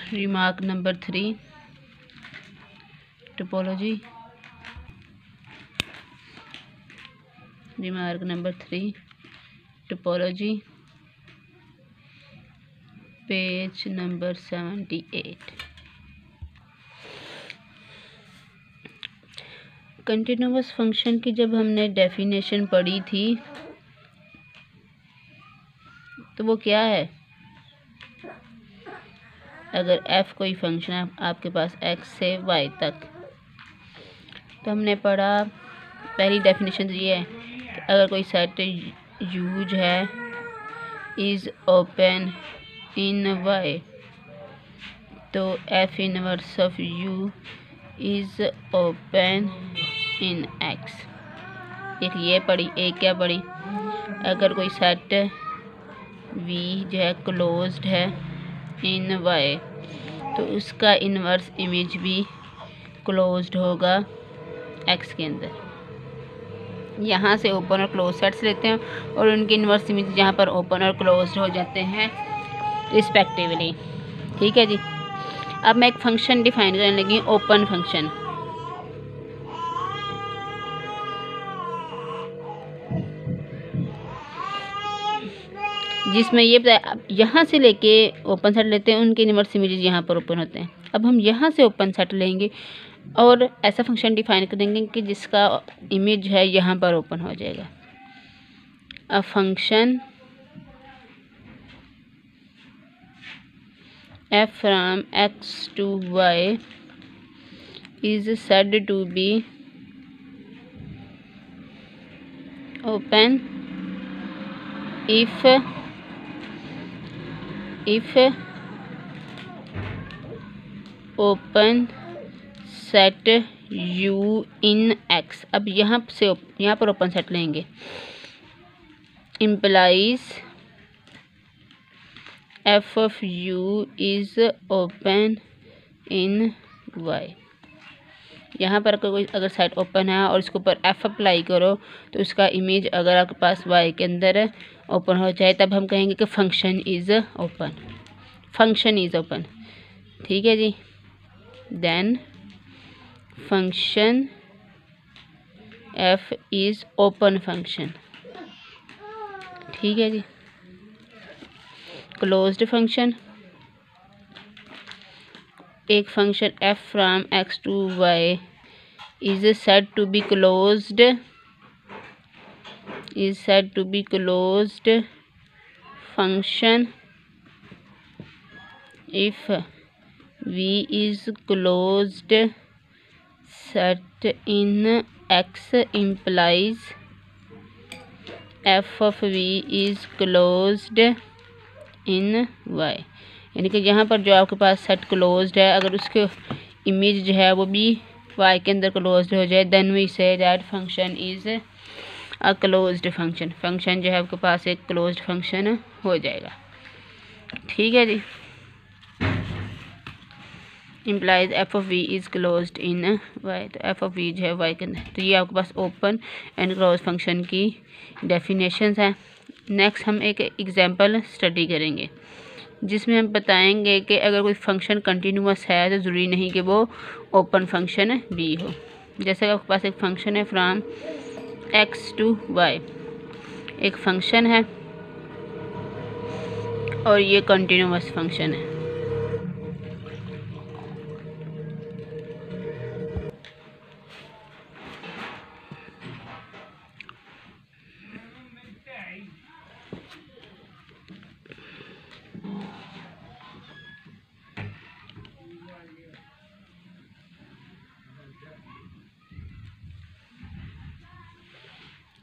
Remark number 3, topology. Remark number 3, topology, page number 78। Continuous function की जब हमने definition पढ़ी थी तो वो क्या है? अगर f कोई फंक्शन है आपके पास x से y तक, तो हमने पढ़ा पहली डेफिनेशन ये है कि अगर कोई सेट u जो है इज़ ओपन इन y, तो f inverse of u is open in x। एक ये पढ़ी, एक क्या पढ़ी, अगर कोई सेट v जो है क्लोज्ड है इन y, तो उसका इन्वर्स इमेज भी क्लोज्ड होगा x के अंदर। यहाँ से ओपन और क्लोज सेट्स लेते हैं और उनकी इन्वर्स इमेज यहाँ पर ओपन और क्लोज्ड हो जाते हैं रिस्पेक्टिवली। ठीक है जी। अब मैं एक फंक्शन डिफाइन करने लगी, ओपन फंक्शन। जिसमें ये बताया यहाँ से लेके ओपन सेट लेते हैं, उनके इन्वर्स इमेजेस यहाँ पर ओपन होते हैं। अब हम यहाँ से ओपन सेट लेंगे और ऐसा फंक्शन डिफाइन करेंगे कि जिसका इमेज है यहाँ पर ओपन हो जाएगा। A function f from x to y is said to be open if open set u in x। अब यहाँ पर ओपन सेट लेंगे, implies f of u is open in y। यहाँ पर अगर सेट ओपन है और इसके ऊपर f अप्लाई करो तो उसका इमेज अगर आपके पास y के अंदर ओपन हो जाए, तब हम कहेंगे कि function is open, function is open. ठीक है जी। Then function f is open function. ठीक है जी। क्लोज्ड फंक्शन, एक function f from x to y is said to be closed, is said to be closed function if v is closed set in x implies f of v is closed in y। यानी कि यहाँ पर जो आपके पास set closed है, अगर उसके image जो है वो भी y के अंदर क्लोज्ड हो जाए, then we say that function is a closed function. Function जो है आपके पास एक क्लोज्ड फंक्शन हो जाएगा। ठीक है जी। Implies f of v is closed in y, तो एफ ऑफ वी जो है वाई के अंदर, तो ये आपके पास ओपन एंड क्लोज फंक्शन की डेफिनेशंस हैं। नेक्स्ट हम एक एग्जांपल स्टडी करेंगे जिसमें हम बताएंगे कि अगर कोई फंक्शन कंटिन्यूअस है तो ज़रूरी नहीं कि वो ओपन फंक्शन भी हो। जैसे आपके पास एक फंक्शन है फ्राम एक्स टू वाई, एक फंक्शन है और ये कंटिन्यूअस फंक्शन है।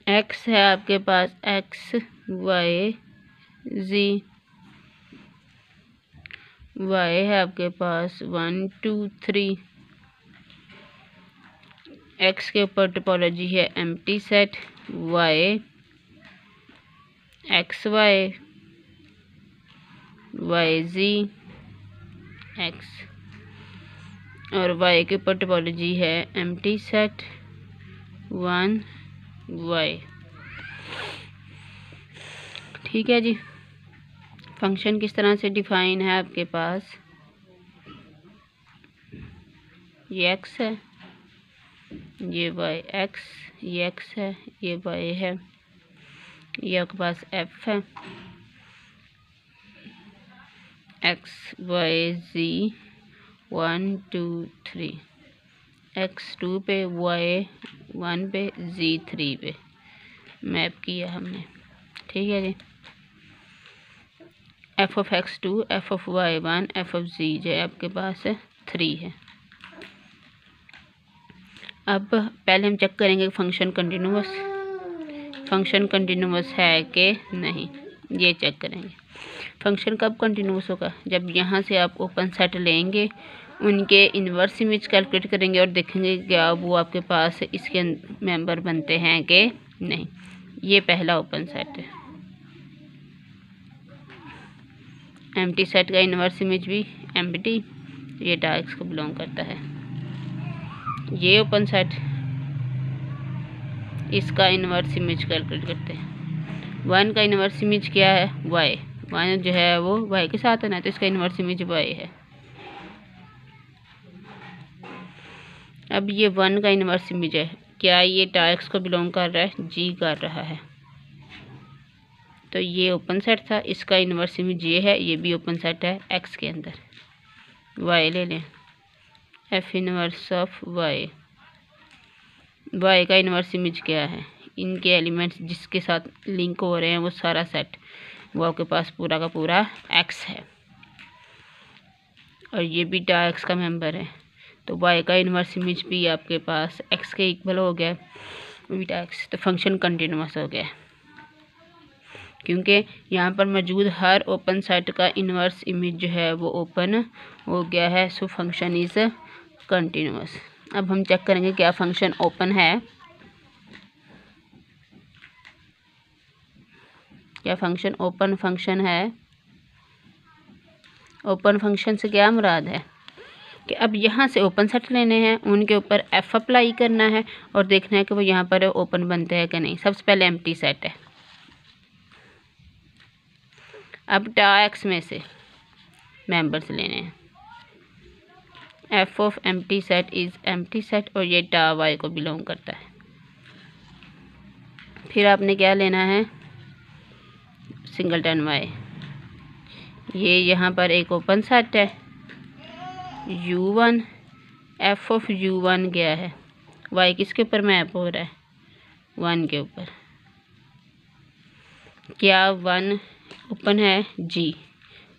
एक्स है आपके पास एक्स वाई जी, वाई है आपके पास 1 2 3, एक्स के ऊपर टोपोलॉजी है empty set, y x y y g x, और वाई के ऊपर टोपोलॉजी है एम्प्टी सेट 1 वाई। ठीक है जी। फंक्शन किस तरह से डिफाइन है आपके पास, ये x है, ये y x, ये x है, ये y है, ये आपके पास f है, x y z 1 2 3, x 2 पे, y 1 पे, z 3 पे मैप किया हमने। ठीक है जी। f of x 2, f of y 1, f of z जो आपके पास 3 है। अब पहले हम चेक करेंगे फंक्शन कंटिन्यूअस है कि नहीं, ये चेक करेंगे। फंक्शन कब कंटिन्यूअस होगा? जब यहाँ से आप ओपन सेट लेंगे, उनके इन्वर्स इमेज कैलकुलेट करेंगे और देखेंगे क्या वो आपके पास इसके मेंबर बनते हैं कि नहीं। ये पहला ओपन सेट है। एम्प्टी सेट का इन्वर्स इमेज भी एम्प्टी, ये डायरेक्ट को बिलोंग करता है। ये ओपन सेट, इसका इन्वर्स इमेज कैलकुलेट करते हैं। 1 का इन्वर्स इमेज क्या है? y, 1 जो है वो y के साथ है ना, तो इसका इन्वर्स इमेज y है। अब ये 1 का इन्वर्स इमेज है, क्या ये डायरेक्ट को बिलोंग कर रहा है? जी कर रहा है। तो ये ओपन सेट था, इसका इन्वर्स इमेज ये है, ये भी ओपन सेट है x के अंदर। y ले लें, f inverse of y, y का इन्वर्स इमेज क्या है? इनके एलिमेंट्स जिसके साथ लिंक हो रहे हैं वो सारा सेट, वो आपके पास पूरा का पूरा x है, और ये भी डायरेक्ट का मेंबर है। तो y का इन्वर्स इमेज भी आपके पास x के इक्वल हो गया, भी डायरेक्ट। तो फंक्शन कंटिन्यूअस हो गया, क्योंकि यहाँ पर मौजूद हर ओपन सेट का इन्वर्स इमेज जो है वो ओपन हो गया है। So function is continuous. अब हम चेक करेंगे क्या फंक्शन ओपन है। क्या फंक्शन ओपन फंक्शन है? ओपन फंक्शन से क्या मुराद है कि अब यहाँ से ओपन सेट लेने हैं, उनके ऊपर f अप्लाई करना है और देखना है कि वो यहाँ पर ओपन बनते हैं कि नहीं। सबसे पहले एम्प्टी सेट है। अब डायरेक्ट में से मेंबर्स लेने हैं। f of empty set is empty set, और ये टा y को बिलोंग करता है। फिर आपने क्या लेना है? Singleton y। ये यहाँ पर एक ओपन सेट है u1, f ऑफ u1 क्या है? y किसके ऊपर मैप हो रहा है? 1 के ऊपर। क्या 1 ओपन है? जी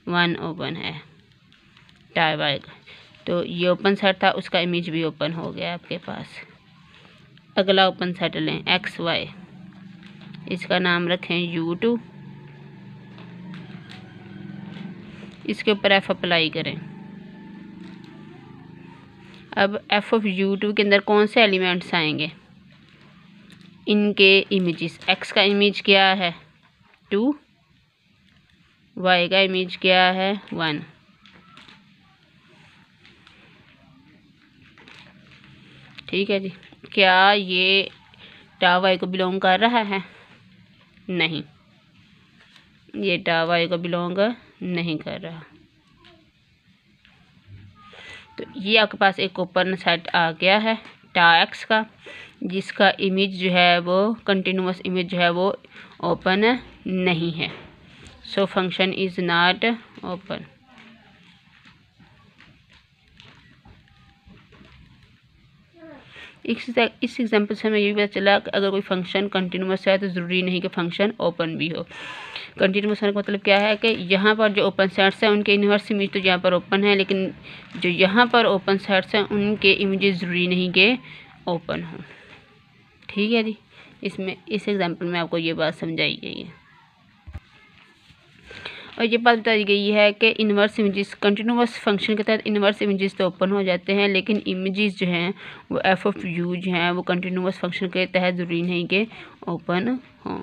1 ओपन है टाई y का। तो ये ओपन सेट था, उसका इमेज भी ओपन हो गया आपके पास। अगला ओपन सेट लें एक्स वाई, इसका नाम रखें u2, इसके ऊपर f अप्लाई करें। अब f ऑफ u2 के अंदर कौन से एलिमेंट्स आएंगे? इनके इमेजेस। x का इमेज क्या है? 2, y का इमेज क्या है? 1। ठीक है जी। क्या ये टा y को बिलोंग कर रहा है? नहीं, ये टा y को बिलोंग नहीं कर रहा। तो ये आपके पास एक ओपन सेट आ गया है टा x का, जिसका इमेज जो है वो कंटिन्यूअस इमेज जो है वो ओपन नहीं है। So function is not open. इस एग्जांपल से हमें ये भी पता चला कि अगर कोई फंक्शन कंटिन्यूअस है तो ज़रूरी नहीं कि फंक्शन ओपन भी हो। कंटिन्यूअस होने का मतलब क्या है कि यहाँ पर जो ओपन सेट्स हैं उनके इन्वर्स इमेज तो यहाँ पर ओपन है, लेकिन जो यहाँ पर ओपन सेट्स हैं उनके इमेजेस ज़रूरी नहीं कि ओपन हों। ठीक है जी। इसमें इस एग्जांपल में आपको ये बात समझाई गई है और ये बात बताई गई है कि इन्वर्स इमेजेस कंटिन्यूअस फंक्शन के तहत इन्वर्स इमेजेस तो ओपन हो जाते हैं, लेकिन इमेजेस जो हैं वो एफ ऑफ यू जो हैं वो कंटिन्यूअस फंक्शन के तहत ज़रूरी नहीं कि ओपन हों।